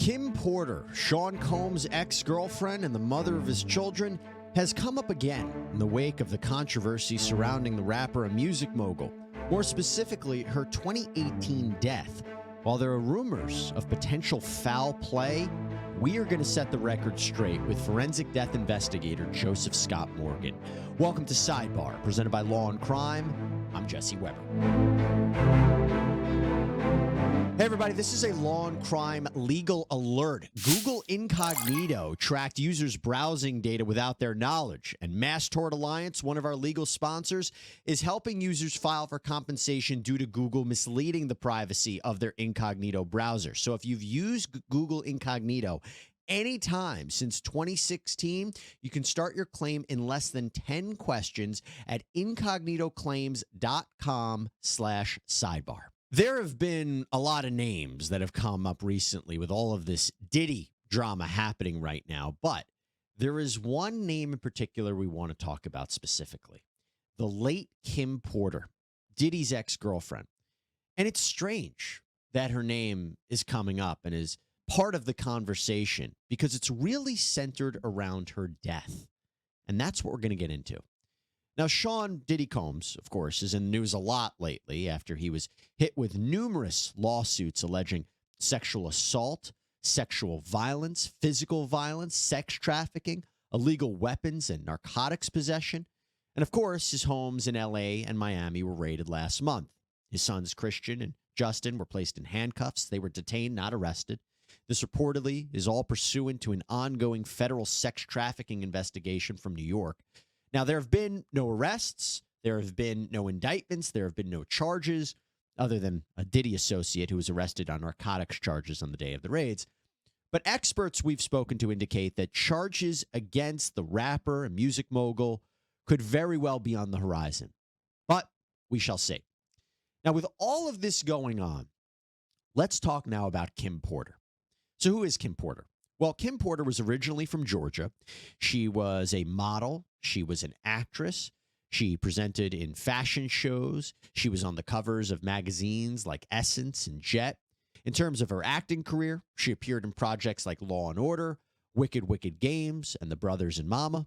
Kim Porter, Sean Combs' ex-girlfriend and the mother of his children, has come up again in the wake of the controversy surrounding the rapper and music mogul, more specifically her 2018 death. While there are rumors of potential foul play, we are going to set the record straight with forensic death investigator Joseph Scott Morgan. Welcome to Sidebar, presented by Law&Crime. I'm Jesse Weber. Hey everybody, this is a Law&Crime legal alert. Google Incognito tracked users' browsing data without their knowledge, and Mass Tort Alliance, one of our legal sponsors, is helping users file for compensation due to Google misleading the privacy of their incognito browser. So if you've used Google Incognito anytime since 2016, you can start your claim in less than 10 questions at incognitoclaims.com/sidebar. There have been a lot of names that have come up recently with all of this Diddy drama happening right now, but there is one name in particular we want to talk about specifically. The late Kim Porter, Diddy's ex-girlfriend. And it's strange that her name is coming up and is part of the conversation because it's really centered around her death. And that's what we're going to get into. Now, Sean Diddy Combs, of course, is in the news a lot lately after he was hit with numerous lawsuits alleging sexual assault, sexual violence, physical violence, sex trafficking, illegal weapons, and narcotics possession. And, of course, his homes in L.A. and Miami were raided last month. His sons, Christian and Justin, were placed in handcuffs. They were detained, not arrested. This reportedly is all pursuant to an ongoing federal sex trafficking investigation from New York. Now, there have been no arrests, there have been no indictments, there have been no charges, other than a Diddy associate who was arrested on narcotics charges on the day of the raids. But experts we've spoken to indicate that charges against the rapper and music mogul could very well be on the horizon. But we shall see. Now, with all of this going on, let's talk now about Kim Porter. So who is Kim Porter? Well, Kim Porter was originally from Georgia. She was a model. She was an actress. She presented in fashion shows. She was on the covers of magazines like Essence and Jet. In terms of her acting career, she appeared in projects like Law & Order, Wicked Wicked Games, and The Brothers and Mama.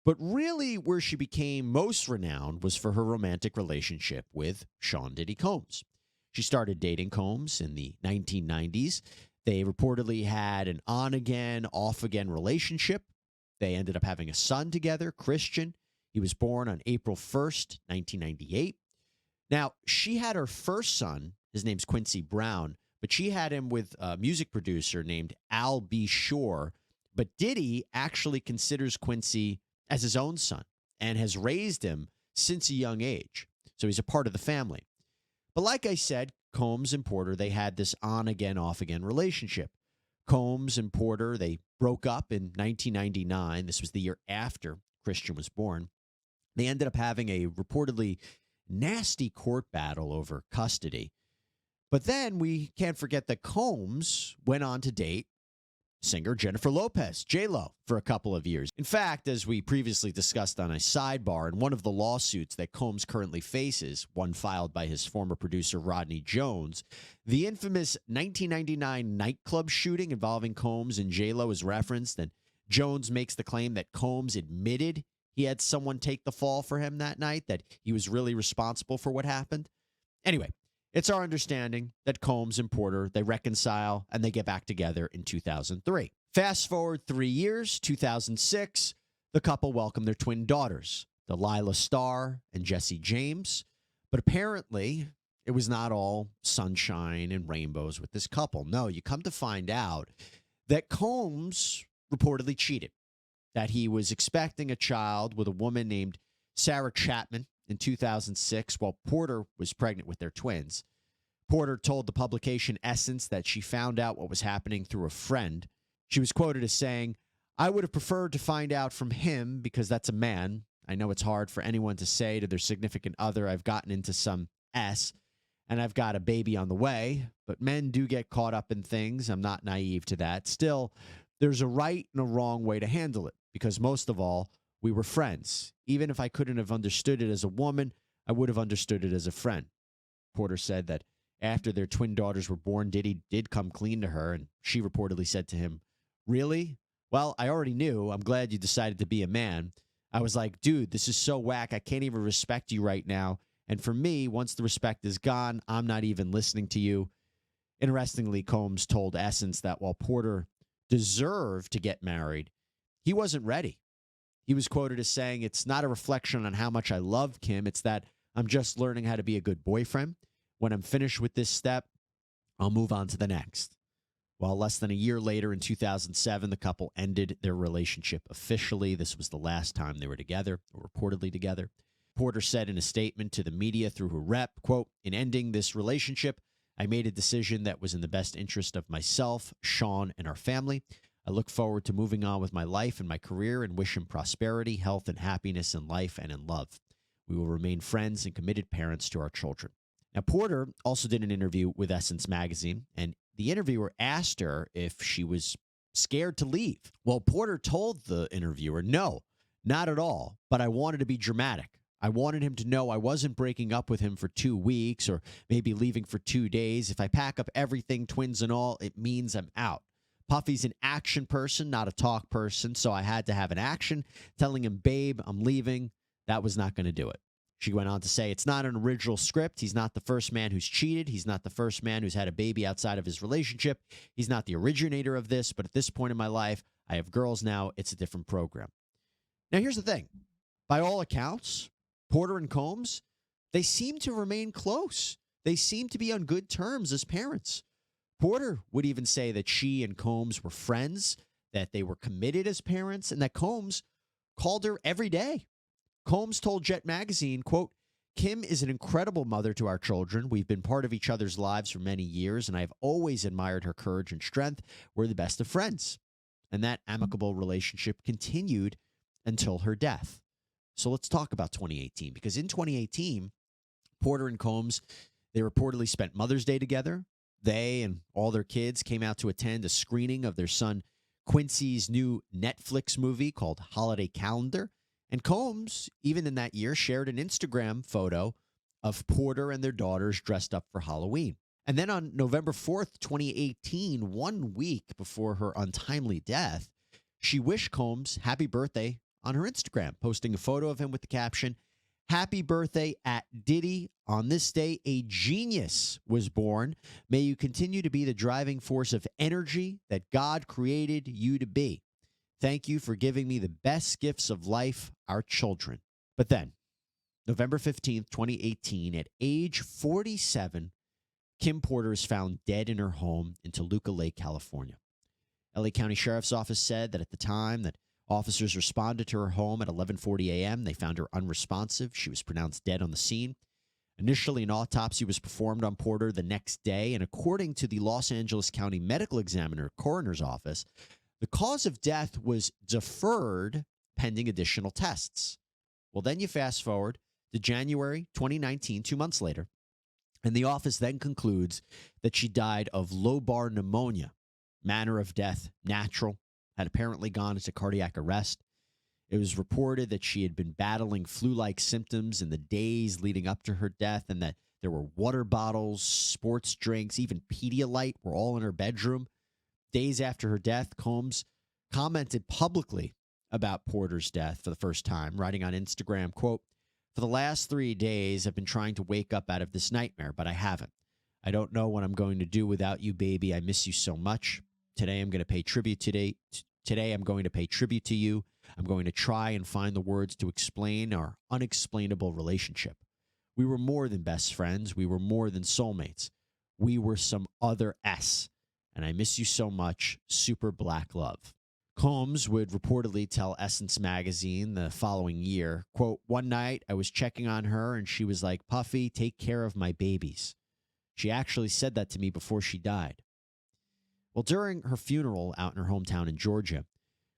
But really where she became most renowned was for her romantic relationship with Sean Diddy Combs. She started dating Combs in the 1990s. They reportedly had an on-again, off-again relationship. They ended up having a son together, Christian. He was born on April 1st, 1998. Now, she had her first son. His name's Quincy Brown, but she had him with a music producer named Al B. Shore. But Diddy actually considers Quincy as his own son and has raised him since a young age. So he's a part of the family. But like I said, Combs and Porter, they had this on-again, off-again relationship. Combs and Porter, they broke up in 1999. This was the year after Christian was born. They ended up having a reportedly nasty court battle over custody. But then we can't forget that Combs went on to date singer Jennifer Lopez, J-Lo, for a couple of years. In fact, as we previously discussed on a sidebar, in one of the lawsuits that Combs currently faces, one filed by his former producer Rodney Jones, the infamous 1999 nightclub shooting involving Combs and J-Lo is referenced, and Jones makes the claim that Combs admitted he had someone take the fall for him that night, that he was really responsible for what happened. Anyway, it's our understanding that Combs and Porter, they reconcile and they get back together in 2003. Fast forward 3 years, 2006, the couple welcomed their twin daughters, Delilah Starr and Jessie James. But apparently, it was not all sunshine and rainbows with this couple. No, you come to find out that Combs reportedly cheated, that he was expecting a child with a woman named Sarah Chapman in 2006 while Porter was pregnant with their twins. Porter told the publication Essence that she found out what was happening through a friend. She was quoted as saying, "I would have preferred to find out from him because that's a man. I know it's hard for anyone to say to their significant other, I've gotten into some S and I've got a baby on the way, but men do get caught up in things. I'm not naive to that. Still, there's a right and a wrong way to handle it because most of all, we were friends. Even if I couldn't have understood it as a woman, I would have understood it as a friend." Porter said that After their twin daughters were born, Diddy did come clean to her, and she reportedly said to him, "Really? Well, I already knew. I'm glad you decided to be a man." I was like, "Dude, this is so whack. I can't even respect you right now. And for me, once the respect is gone, I'm not even listening to you." Interestingly, Colmes told Essence that while Porter deserved to get married, he wasn't ready. He was quoted as saying, "It's not a reflection on how much I love Kim. It's that I'm just learning how to be a good boyfriend. When I'm finished with this step, I'll move on to the next." Well, less than a year later, in 2007, the couple ended their relationship officially. This was the last time they were together, or reportedly together. Porter said in a statement to the media through her rep, quote, "In ending this relationship, I made a decision that was in the best interest of myself, Sean, and our family. I look forward to moving on with my life and my career and wish him prosperity, health, and happiness in life and in love. We will remain friends and committed parents to our children." Now, Porter also did an interview with Essence magazine, and the interviewer asked her if she was scared to leave. Well, Porter told the interviewer, "No, not at all, but I wanted to be dramatic. I wanted him to know I wasn't breaking up with him for 2 weeks or maybe leaving for 2 days. If I pack up everything, twins and all, it means I'm out. Puffy's an action person, not a talk person, so I had to have an action. Telling him, 'Babe, I'm leaving,' that was not going to do it." She went on to say, "It's not an original script. He's not the first man who's cheated. He's not the first man who's had a baby outside of his relationship. He's not the originator of this, but at this point in my life, I have girls now. It's a different program." Now, here's the thing. By all accounts, Porter and Colmes, they seem to remain close. They seem to be on good terms as parents. Porter would even say that she and Colmes were friends, that they were committed as parents, and that Colmes called her every day. Colmes told Jet Magazine, quote, "Kim is an incredible mother to our children. We've been part of each other's lives for many years, and I've always admired her courage and strength. We're the best of friends." And that amicable relationship continued until her death. So let's talk about 2018, because in 2018, Porter and Colmes, they reportedly spent Mother's Day together. They and all their kids came out to attend a screening of their son Quincy's new Netflix movie called Holiday Calendar. And Colmes, even in that year, shared an Instagram photo of Porter and their daughters dressed up for Halloween. And then on November 4th, 2018, 1 week before her untimely death, she wished Colmes happy birthday on her Instagram, posting a photo of him with the caption, "Happy birthday at Diddy. On this day, a genius was born. May you continue to be the driving force of energy that God created you to be. Thank you for giving me the best gifts of life, our children." But then, November 15th, 2018, at age 47, Kim Porter is found dead in her home in Toluca Lake, California. LA County Sheriff's Office said that at the time that officers responded to her home at 11:40 a.m., they found her unresponsive. She was pronounced dead on the scene. Initially, an autopsy was performed on Porter the next day, and according to the Los Angeles County Medical Examiner Coroner's Office, the cause of death was deferred pending additional tests. Well, then you fast forward to January 2019, 2 months later, and the office then concludes that she died of lobar pneumonia. Manner of death, natural, had apparently gone into cardiac arrest. It was reported that she had been battling flu-like symptoms in the days leading up to her death, and that there were water bottles, sports drinks, even Pedialyte were all in her bedroom. Days after her death, Colmes commented publicly about Porter's death for the first time, writing on Instagram, quote, "For the last 3 days, I've been trying to wake up out of this nightmare, but I haven't. I don't know what I'm going to do without you, baby. I miss you so much. Today I'm going to pay tribute Today I'm going to pay tribute to you. I'm going to try and find the words to explain our unexplainable relationship. We were more than best friends. We were more than soulmates. We were some other S. And I miss you so much. Super Black Love." Colmes would reportedly tell Essence magazine the following year, quote, "One night I was checking on her and she was like, 'Puffy, take care of my babies.' She actually said that to me before she died." Well, during her funeral out in her hometown in Georgia,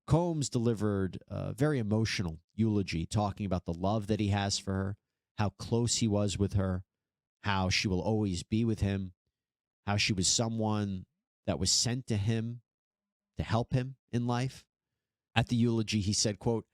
Colmes delivered a very emotional eulogy talking about the love that he has for her, how close he was with her, how she will always be with him, how she was someone that was sent to him to help him in life. At the eulogy, he said, quote,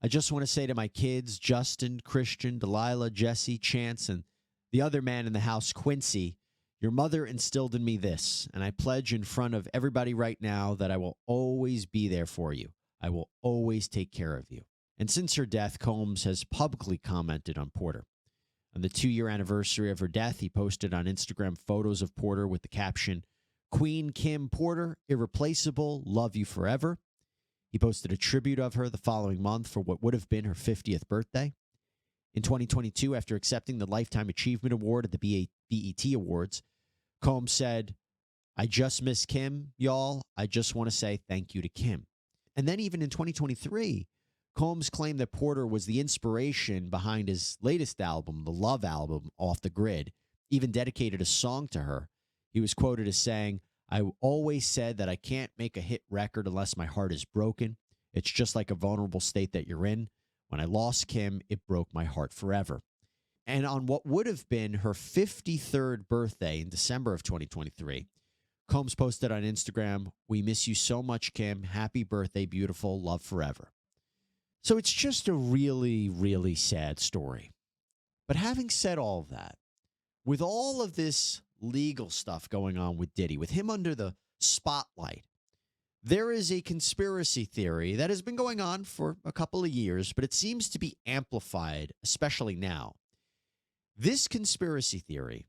"I just want to say to my kids, Justin, Christian, Delilah, Jesse, Chance, and the other man in the house, Quincy, Your mother instilled in me this, and I pledge in front of everybody right now that I will always be there for you. I will always take care of you. And since her death, Colmes has publicly commented on Porter. On the 2-year anniversary of her death, he posted on Instagram photos of Porter with the caption, Queen Kim Porter, irreplaceable, love you forever. He posted a tribute of her the following month for what would have been her 50th birthday. In 2022, after accepting the Lifetime Achievement Award at the BET Awards, Colmes said, I just miss Kim, y'all. I just want to say thank you to Kim. And then even in 2023, Colmes claimed that Porter was the inspiration behind his latest album, the Love album, Off the Grid, even dedicated a song to her. He was quoted as saying, I always said that I can't make a hit record unless my heart is broken. It's just like a vulnerable state that you're in. When I lost Kim, it broke my heart forever. And on what would have been her 53rd birthday in December of 2023, Colmes posted on Instagram, we miss you so much, Kim. Happy birthday, beautiful. Love forever. So it's just a really, really sad story. But having said all of that, with all of this legal stuff going on with Diddy, with him under the spotlight, there is a conspiracy theory that has been going on for a couple of years, but it seems to be amplified, especially now. This conspiracy theory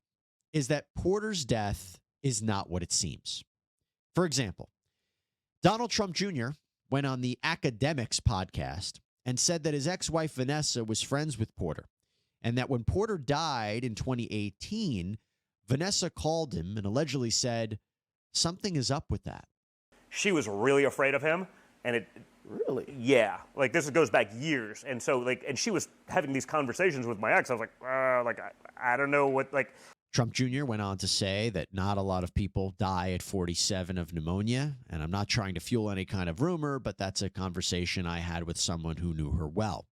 is that Porter's death is not what it seems. For example, Donald Trump Jr. went on the Academics podcast and said that his ex-wife Vanessa was friends with Porter, and that when Porter died in 2018, Vanessa called him and allegedly said, something is up with that. She was really afraid of him, and it Really? yeah, like this goes back years, and so like, and she was having these conversations with my ex. I was like, I don't know what like. Trump Jr. went on to say that not a lot of people die at 47 of pneumonia, and I'm not trying to fuel any kind of rumor, but that's a conversation I had with someone who knew her well.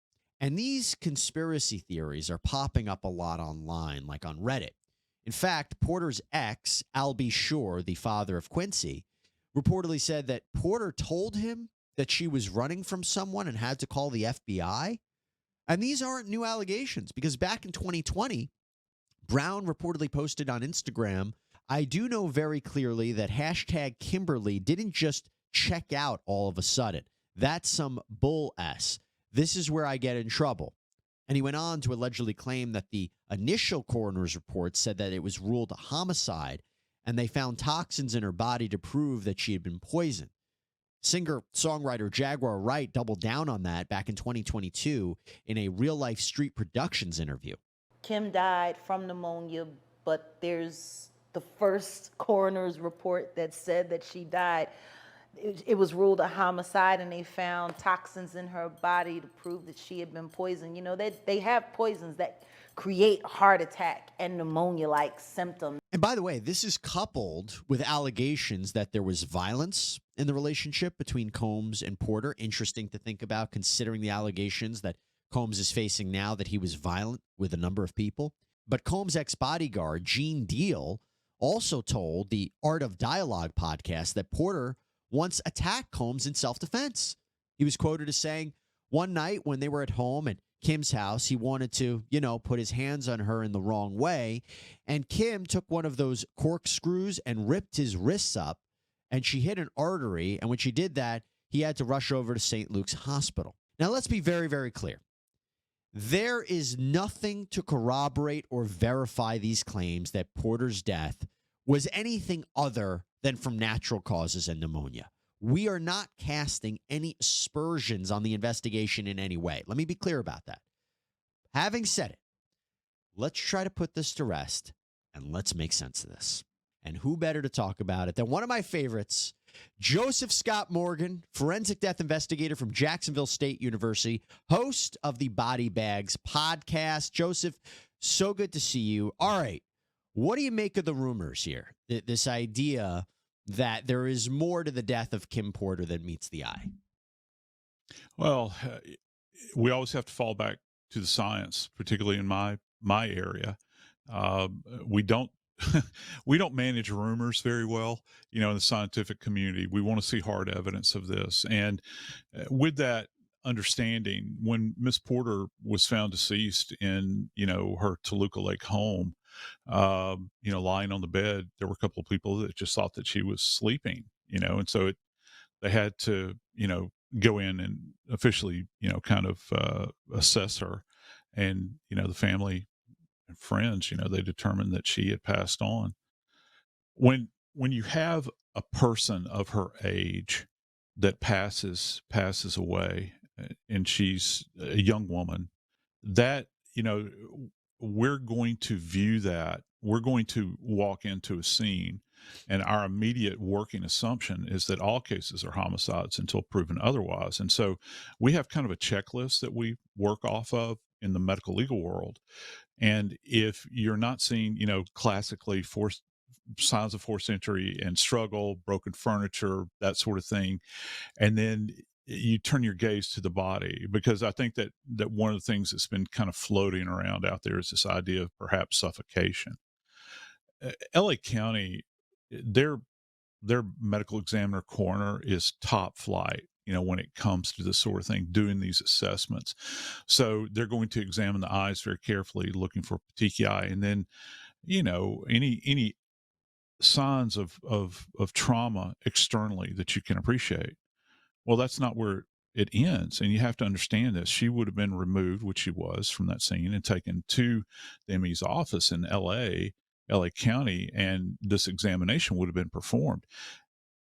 And these conspiracy theories are popping up a lot online, like on Reddit. In fact, Porter's ex, Al B. Shore, the father of Quincy, reportedly said that Porter told him that she was running from someone and had to call the FBI. And these aren't new allegations, because back in 2020, Brown reportedly posted on Instagram, I do know very clearly that hashtag Kimberly didn't just check out all of a sudden. That's some bull S. This is where I get in trouble. And he went on to allegedly claim that the initial coroner's report said that it was ruled a homicide, and they found toxins in her body to prove that she had been poisoned. Singer-songwriter Jaguar Wright doubled down on that back in 2022 in a real-life Street Productions interview. Kim died from pneumonia, but there's the first coroner's report that said that she died. It was ruled a homicide, and they found toxins in her body to prove that she had been poisoned. You know, they have poisons that create heart attack and pneumonia-like symptoms. And by the way, this is coupled with allegations that there was violence in the relationship between Colmes and Porter. Interesting to think about, considering the allegations that Colmes is facing now, that he was violent with a number of people. But Colmes' ex-bodyguard, Gene Deal, also told the Art of Dialogue podcast that Porter once attacked Colmes in self-defense. He was quoted as saying, one night when they were at home at Kim's house, he wanted to, put his hands on her in the wrong way. And Kim took one of those corkscrews and ripped his wrists up, and she hit an artery. And when she did that, he had to rush over to St. Luke's Hospital. Now, let's be very, very clear. There is nothing to corroborate or verify these claims that Porter's death was anything other than from natural causes and pneumonia. We are not casting any aspersions on the investigation in any way. Let me be clear about that. Having said it, let's try to put this to rest, and let's make sense of this. And who better to talk about it than one of my favorites, Joseph Scott Morgan, forensic death investigator from Jacksonville State University, host of the Body Bags podcast. Joseph, so good to see you. All right, what do you make of the rumors here? This idea that there is more to the death of Kim Porter than meets the eye. Well, we always have to fall back to the science, particularly in my area. We don't we don't manage rumors very well, in the scientific community. We want to see hard evidence of this. And with that understanding, when Miss Porter was found deceased in, her Toluca Lake home, lying on the bed. There were a couple of people that just thought that she was sleeping, and so they had to, go in and officially, kind of assess her. And, the family and friends, they determined that she had passed on. When you have a person of her age that passes away, and she's a young woman, that, we're going to view that, we're going to walk into a scene, and our immediate working assumption is that all cases are homicides until proven otherwise. And so we have kind of a checklist that we work off of in the medical legal world. And if you're not seeing, classically forced signs of forced entry and struggle, broken furniture, that sort of thing, and then you turn your gaze to the body, because I think that one of the things that's been kind of floating around out there is this idea of perhaps suffocation. LA County, their medical examiner coroner is top flight, when it comes to this sort of thing, doing these assessments. So they're going to examine the eyes very carefully, looking for petechiae, and then, any signs of trauma externally that you can appreciate. Well, that's not where it ends. And you have to understand this. She would have been removed, which she was, from that scene and taken to the ME's office in LA County, and this examination would have been performed.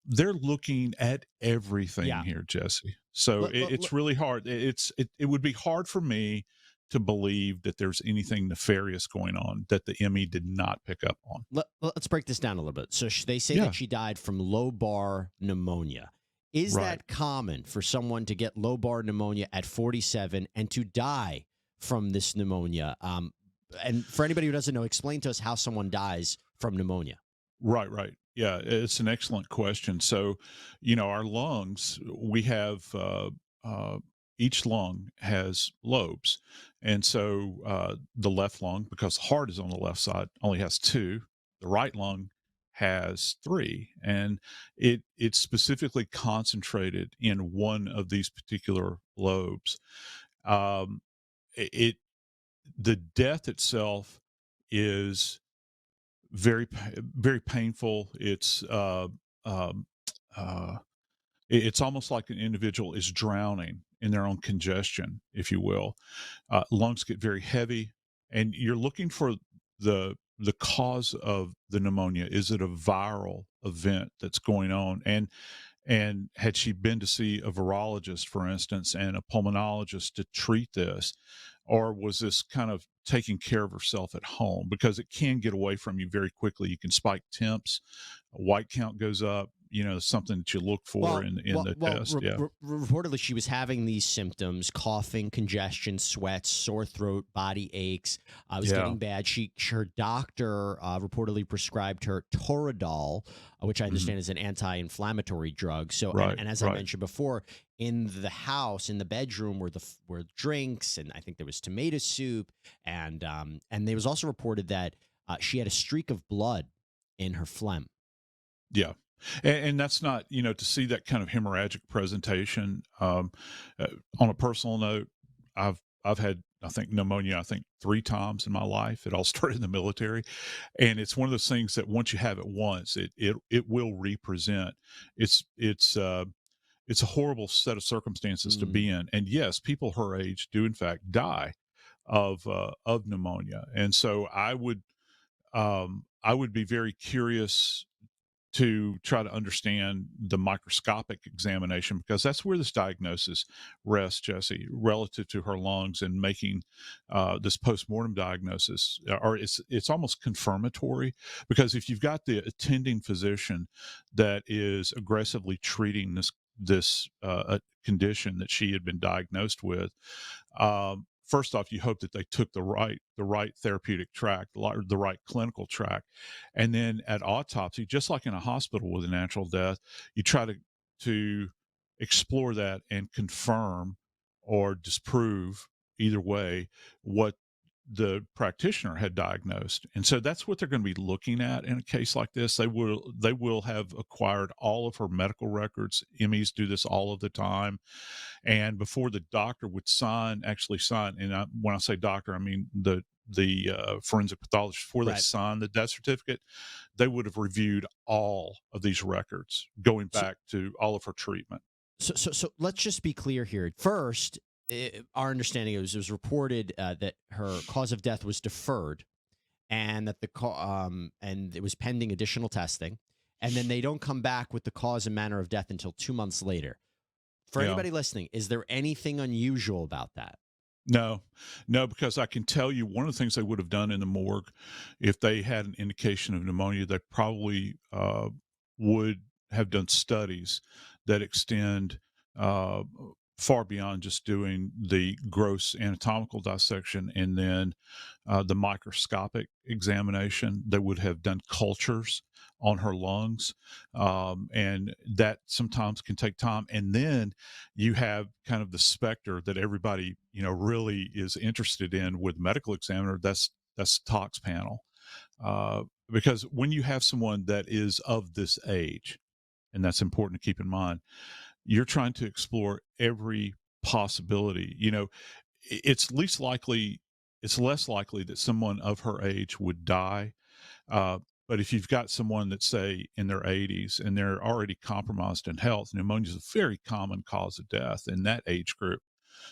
They're looking at everything Yeah. here, Jesse. So it's really hard. It would be hard for me to believe that there's anything nefarious going on that the ME did not pick up on. Let's break this down a little bit. So they say Yeah. that she died from lobar pneumonia. Is Right. that common for someone to get lobar pneumonia at 47 and to die from this pneumonia? And for anybody who doesn't know, explain to us how someone dies from pneumonia. Right. Yeah, it's an excellent question. So, our lungs, we have each lung has lobes. And so the left lung, because the heart is on the left side, only has two. The right lung has three. And it's specifically concentrated in one of these particular lobes. Um, it the death itself is very painful. Um, uh, it's almost like an individual is drowning in their own congestion, if you will. Lungs get very heavy, and you're looking for the cause of the pneumonia. Is it a viral event that's going on? And had she been to see a virologist, for instance, and a pulmonologist to treat this, or was this kind of taking care of herself at home? Because it can get away from you very quickly. You can spike temps, a white count goes up. Something that you look for in the test. Yeah. Reportedly, she was having these symptoms: coughing, congestion, sweats, sore throat, body aches. It was getting bad. Her doctor reportedly prescribed her Toradol, which I understand is an anti-inflammatory drug. So, and as I mentioned before, in the house, in the bedroom, were drinks, and I think there was tomato soup, and there was also reported that she had a streak of blood in her phlegm. Yeah. And that's not, to see that kind of hemorrhagic presentation. On a personal note, I've had, I think, pneumonia, 3 times in my life. It all started in the military. And it's one of those things that once you have it once, it will represent. It's a horrible set of circumstances to be in. And yes, people her age do in fact die of pneumonia. And so I would be very curious to try to understand the microscopic examination, because that's where this diagnosis rests, Jesse, relative to her lungs, and making this postmortem diagnosis, or it's almost confirmatory, because if you've got the attending physician that is aggressively treating this condition that she had been diagnosed with, first off, you hope that they took the right therapeutic track, the right clinical track. And then at autopsy, just like in a hospital with a natural death, you try to explore that and confirm or disprove, either way, what the practitioner had diagnosed. And so that's what they're going to be looking at in a case like this. They will have acquired all of her medical records. MEs do this all of the time. And before the doctor would actually sign, and when I say doctor, I mean the forensic pathologist, before they Right. sign the death certificate, they would have reviewed all of these records going back to all of her treatment. So let's just be clear here. First, our understanding it was reported that her cause of death was deferred, and that and it was pending additional testing, and then they don't come back with the cause and manner of death until 2 months later. For Yeah. anybody listening, is there anything unusual about that? No, because I can tell you one of the things they would have done in the morgue, if they had an indication of pneumonia, they probably would have done studies that extend far beyond just doing the gross anatomical dissection and then the microscopic examination. They would have done cultures on her lungs, and that sometimes can take time. And then you have kind of the specter that everybody really is interested in with medical examiner. That's the tox panel, because when you have someone that is of this age, and that's important to keep in mind, you're trying to explore every possibility. It's less likely that someone of her age would die. But if you've got someone that's, say, in their 80s and they're already compromised in health, pneumonia is a very common cause of death in that age group.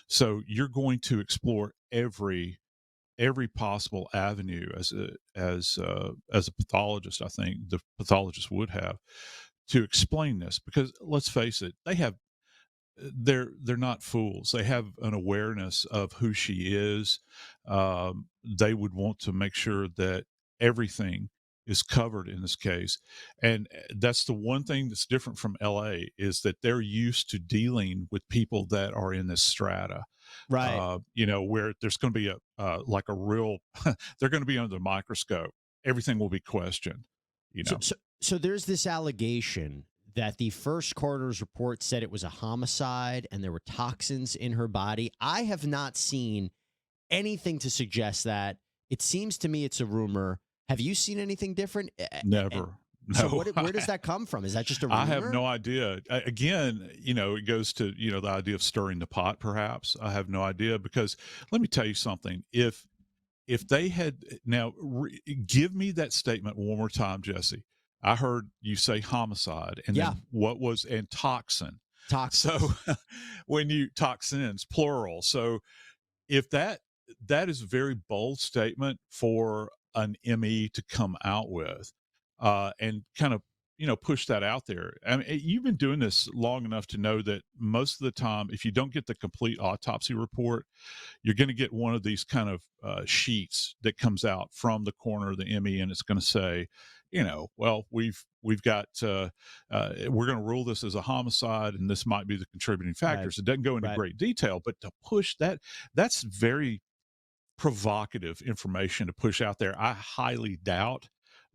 So you're going to explore every possible avenue as a pathologist. I think the pathologist would have to explain this, because let's face it, they're not fools. They have an awareness of who she is. They would want to make sure that everything is covered in this case. And that's the one thing that's different from LA, is that they're used to dealing with people that are in this strata. Right. Where there's going to be a real, they're going to be under the microscope. Everything will be questioned, So there's this allegation that the first coroner's report said it was a homicide and there were toxins in her body. I have not seen anything to suggest that. It seems to me it's a rumor. Have you seen anything different? Never. So No. where does that come from? Is that just a rumor? I have no idea. Again, it goes to, the idea of stirring the pot, perhaps. I have no idea, because let me tell you something. If they had now give me that statement one more time, Jesse. I heard you say homicide, and then what was, and toxin. Toxins. So when toxins, plural. So if that is a very bold statement for an ME to come out with, and kind of, push that out there. I mean, you've been doing this long enough to know that most of the time, if you don't get the complete autopsy report, you're going to get one of these kind of sheets that comes out from the coroner of the ME, and it's going to say, well, we've got, we're going to rule this as a homicide, and this might be the contributing factors. Right. It doesn't go into great detail, but to push that's very provocative information to push out there. I highly doubt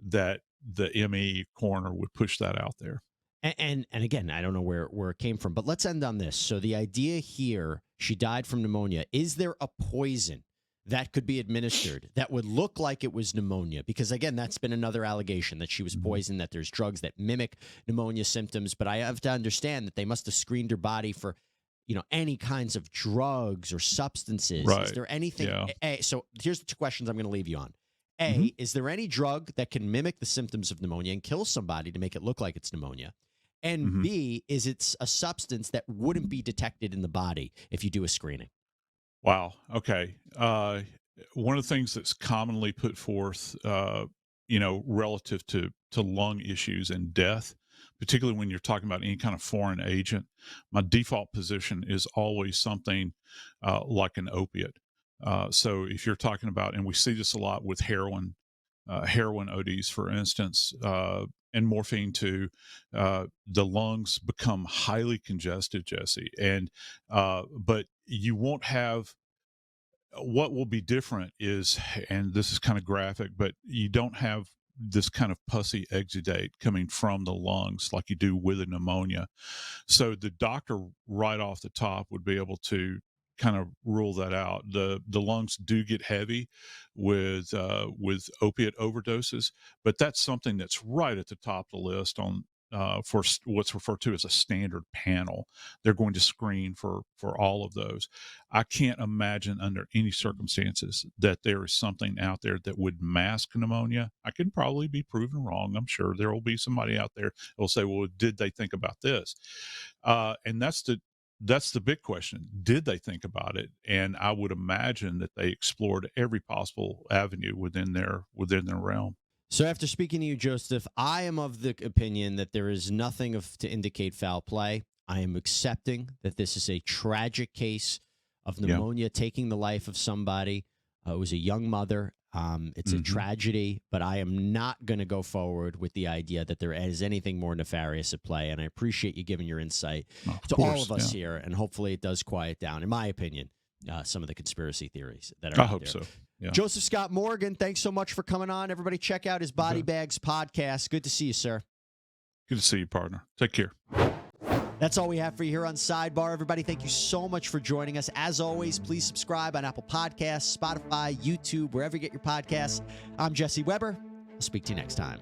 that the ME coroner would push that out there. And again, I don't know where it came from, but let's end on this. So the idea here, she died from pneumonia. Is there a poison that could be administered that would look like it was pneumonia? Because again, that's been another allegation, that she was poisoned, that there's drugs that mimic pneumonia symptoms. But I have to understand that they must have screened her body for, any kinds of drugs or substances. Right. Is there anything? Yeah. So here's the two questions I'm going to leave you on. A, is there any drug that can mimic the symptoms of pneumonia and kill somebody to make it look like it's pneumonia? And B, is it a substance that wouldn't be detected in the body if you do a screening? Wow. Okay. One of the things that's commonly put forth, relative to lung issues and death, particularly when you're talking about any kind of foreign agent, my default position is always something like an opiate. So if you're talking about, and we see this a lot with heroin ODs, for instance, and morphine too, the lungs become highly congested, Jesse. And, but you won't have, what will be different is, and this is kind of graphic, but you don't have this kind of pussy exudate coming from the lungs like you do with a pneumonia. So the doctor right off the top would be able to kind of rule that out. The lungs do get heavy with opiate overdoses, but that's something that's right at the top of the list on for what's referred to as a standard panel. They're going to screen for all of those. I can't imagine under any circumstances that there is something out there that would mask pneumonia. I can probably be proven wrong. I'm sure there will be somebody out there that will say, well, did they think about this? And that's the big question. Did they think about it? And I would imagine that they explored every possible avenue within their realm. So after speaking to you, Joseph, I am of the opinion that there is nothing to indicate foul play. I am accepting that this is a tragic case of pneumonia taking the life of somebody. It was a young mother. It's a tragedy, but I am not going to go forward with the idea that there is anything more nefarious at play. And I appreciate you giving your insight to all of us here, and hopefully it does quiet down, in my opinion, some of the conspiracy theories that are I out hope there. so. Yeah. Joseph Scott Morgan, thanks so much for coming on. Everybody check out his Body Bags podcast. Good to see you, sir. Good to see you, partner. Take care. That's all we have for you here on Sidebar. Everybody, thank you so much for joining us. As always, please subscribe on Apple Podcasts, Spotify, YouTube, wherever you get your podcasts. I'm Jesse Weber. I'll speak to you next time.